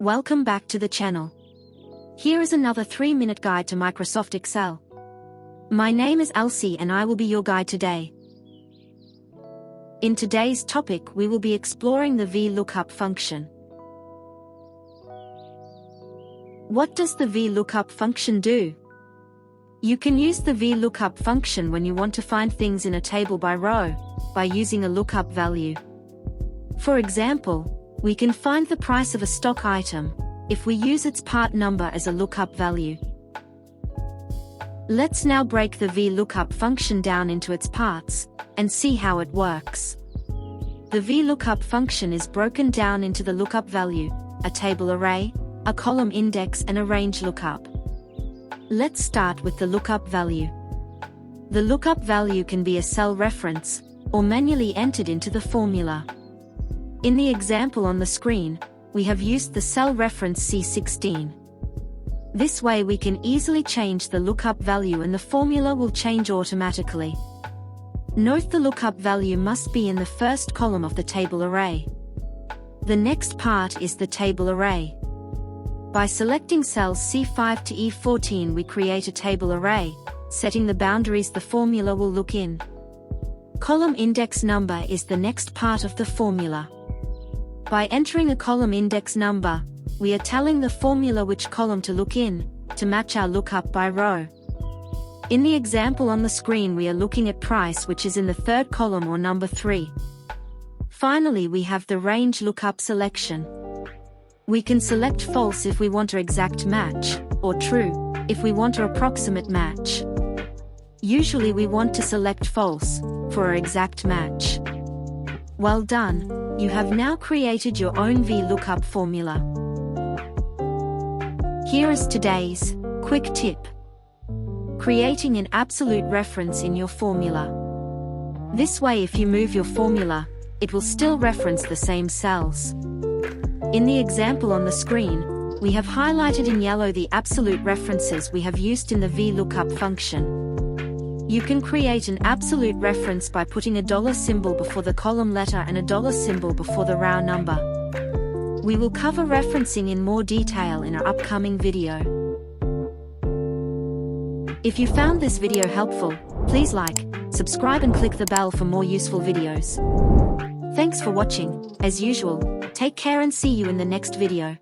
Welcome back to the channel. Here is another 3-minute guide to Microsoft Excel. My name is Elsie and I will be your guide today. In today's topic we will be exploring the VLOOKUP function. What does the VLOOKUP function do? You can use the VLOOKUP function when you want to find things in a table by row, by using a lookup value. For example, we can find the price of a stock item if we use its part number as a lookup value. Let's now break the VLOOKUP function down into its parts and see how it works. The VLOOKUP function is broken down into the lookup value, a table array, a column index and a range lookup. Let's start with the lookup value. The lookup value can be a cell reference or manually entered into the formula. In the example on the screen, we have used the cell reference C16. This way we can easily change the lookup value and the formula will change automatically. Note the lookup value must be in the first column of the table array. The next part is the table array. By selecting cells C5 to E14 we create a table array, setting the boundaries the formula will look in. Column index number is the next part of the formula. By entering a column index number, we are telling the formula which column to look in, to match our lookup by row. In the example on the screen we are looking at price which is in the third column or number 3. Finally we have the range lookup selection. We can select false if we want an exact match, or true, if we want an approximate match. Usually we want to select false, for an exact match. Well done, you have now created your own VLOOKUP formula. Here is today's quick tip. Creating an absolute reference in your formula. This way if you move your formula, it will still reference the same cells. In the example on the screen, we have highlighted in yellow the absolute references we have used in the VLOOKUP function. You can create an absolute reference by putting a dollar symbol before the column letter and a dollar symbol before the row number. We will cover referencing in more detail in our upcoming video. If you found this video helpful, please like, subscribe and click the bell for more useful videos. Thanks for watching. As usual, take care and see you in the next video.